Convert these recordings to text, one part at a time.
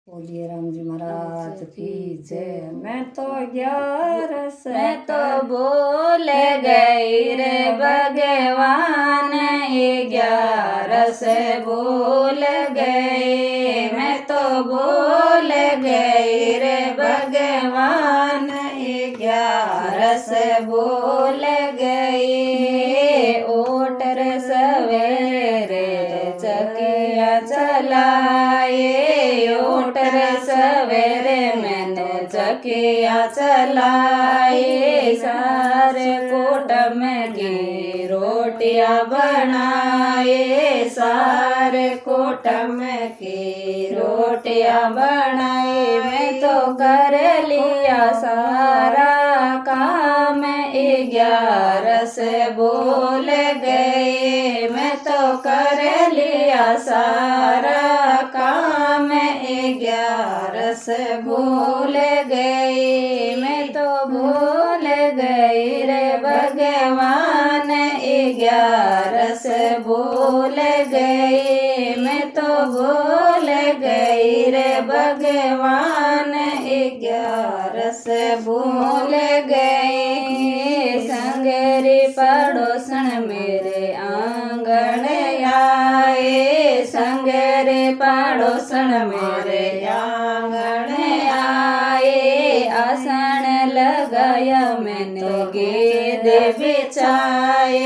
बोलिए राम जी महाराज की जय। मैं तो 11 मैं तो बोल गई रे भगवान 11 से बोल गए। मैं तो बोल गई रे भगवान 11 से बोल गई। ओटर सवेरे चकिया चलाए। ओटर सवेरे मैंने चकिया चलाए। सारे कुटुंब की रोटियां बनाए। सारे कुटुंब की रोटियां बनाई। मैं तो कर लिया सारा काम 11 से बोल गए। मैं तो कर लिया सारा काम 11 से भूल गई। मैं तो भूल गई रे भगवान 11 से भूल गई। मैं तो भूल गई रे भगवान 11 से भूल गई। संगरी पड़ोसन मेरे आंगन आए। संगरे पड़ोसन मेरे आंगन आए। आसन लगाया मैंने गेद बिछाए।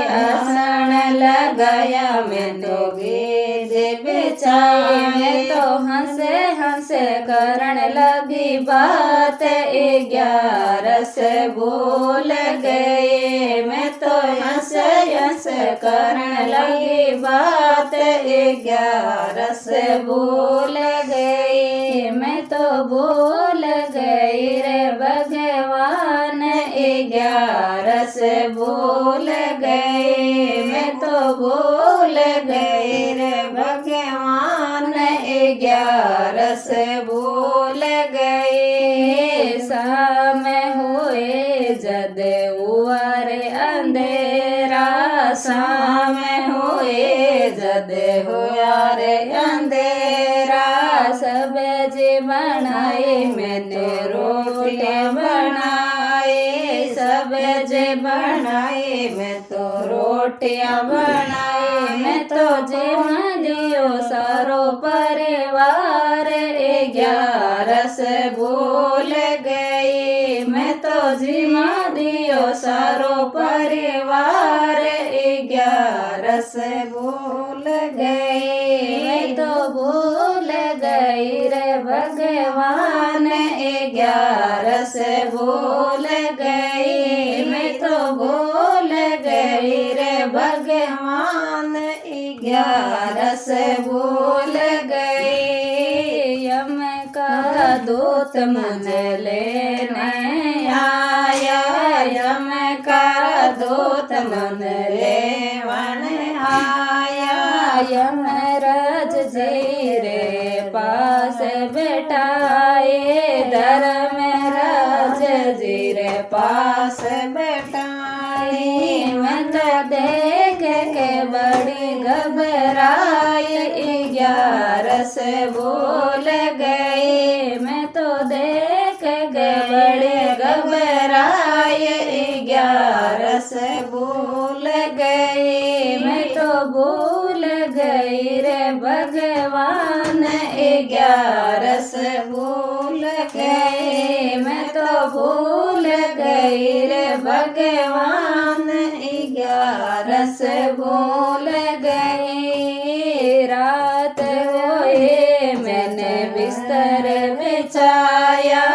आसन लगाया मैंने गेद बिछाए। मैं तो हंसे हंसे करण लगी बात 11 से बोल गए। मैं तो हंसे हंसे करण लगी बात 11 से बोल गई। मैं तो बोल गई रे भगवान 11 से बोल गई। मैं तो बोल गई रे भगवान 11 से बोल गई। शाम हुए जद हुआ रे अंधेरा। शाम हुए जद हुआ रे अंधेरा। सब्जी बनाई मैंने रोटियां बनाई। सब्जी बनाई मैं तो रोटियां बनाई। मैं तो जिम्मा दियो सारो परिवार 11 से भूल गई। मैं तो जिम्मा दियो सारो परिवार 11 से भूल गई। मैं तो भूल गई रे भगवान 11 से भूल गई। मैं तो भूल गई रे भगवान 11 से भूल गई। यम का दूत मुझे लेने आया। यम का दूत मुझे लेवन आया। यमराज जी रे पास बैठाए। धर्मराज जी रे पास बैठाए। मैं तो देख के बड़ी घबराई 11 से बोल गई। मैं तो देख के बड़ी घबराई 11 से भूल गई। मैं तो भूल गई रे भगवान 11 से भूल गई। मैं तो भूल गई रे भगवान 11 से भूल गई। रात हुए मैंने बिस्तर बिछाया।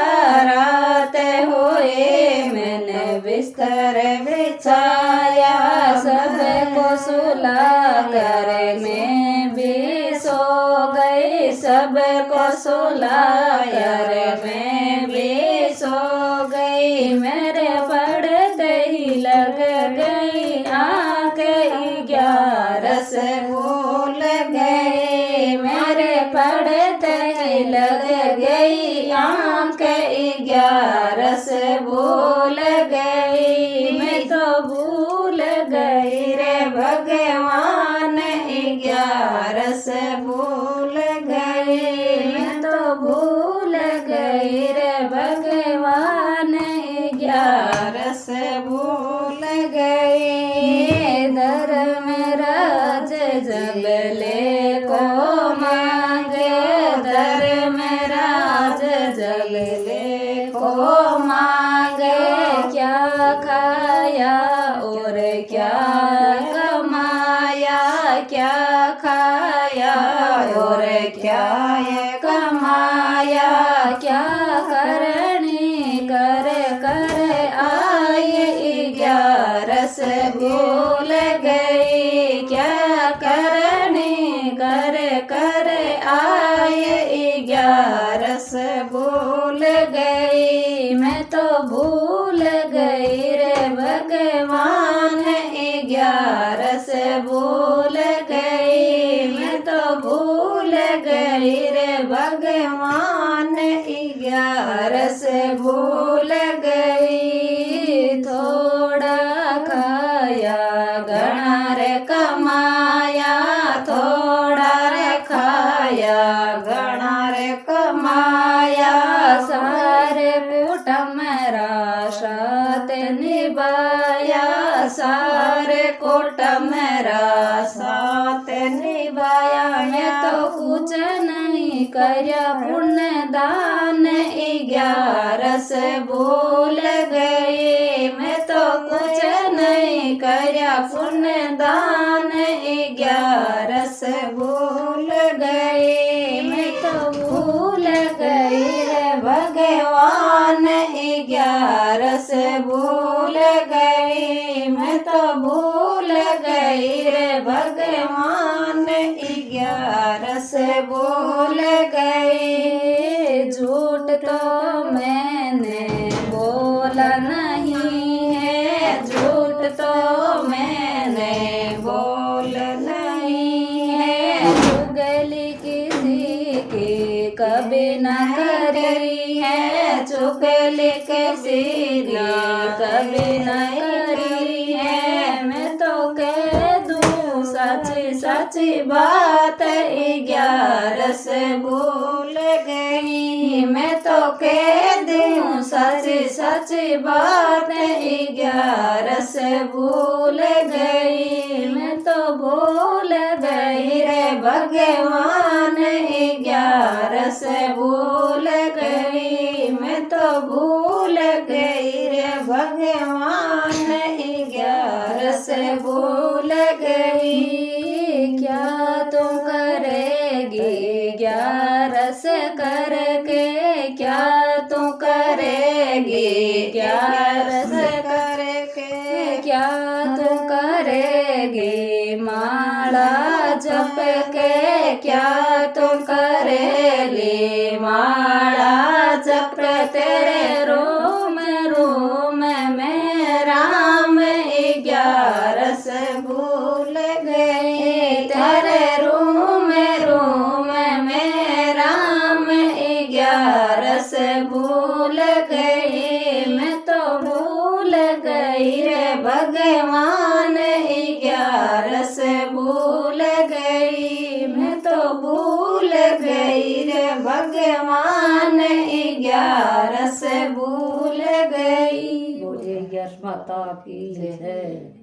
रात हुए मैंने बिस्तर बिछाया। सबको सुला कर मैं भी सो गई। सबको सुला कर मैं भी सो गई। मेरे पड़ते ही लग गई आँख 11 से भूल गई। मेरे पड़ते ही लग गई आँख 11 से भूल गई। मैं तो भूल गई रे भगवान 11 से भूल गई। मैं तो क्या कमाया क्या खाया और क्या कमाया क्या करनी कर कर आई 11 भूल गई क्या करनी कर कर आई 11 भूल गई मैं तो भूल गई रे भगवान 11 भूल गई मैं तो भूल गई रे भगवान 11 भूल गई थोड़ा खाया घना रे कमाया थोड़ा रे खाया घना रे कमाया सारे कुटुंब मेरा साथ निभाया सारे कुटुंब मेरा साथ निभाया मैं तो कुछ नहीं करया पुण्य दान 11 भूल गई मैं तो कुछ नहीं करया पुण्य दान 11 भूल गई मैं तो भूल गई रे भगवान 11 भूल गई मैं तो भूल गई रे भगवान 11 भूल गई झूठ तो मैंने बोला नहीं है झूठ तो मैंने बोल नहीं है चुगली किसी की कभी न करी है चुगली किसी ने कभी न करी है मैं तो कह दूँ सच्ची सच्ची बात 11 भूल गई मैं तो कह दूँ सच्ची सच्ची बात 11 भूल गई मैं तो भूल गई रे भगवान 11 भूल गई मैं तो भूल गई रे भगवान 11 भूल गई क्या तुम करेगी 11 करके क्या तुम करेगी 11 करके क्या तुम करेगी माला जप के क्या तुम करेगी माला जप तेरे रोम रोम में राम 11 भूल गए तेरे रोम रोम में राम 11 भूल गई मैं तो भूल गई रे भगवान 11 भूल गई मैं तो भूल गई रे भगवान 11 भूल गई बोलिए 11 माता की जय।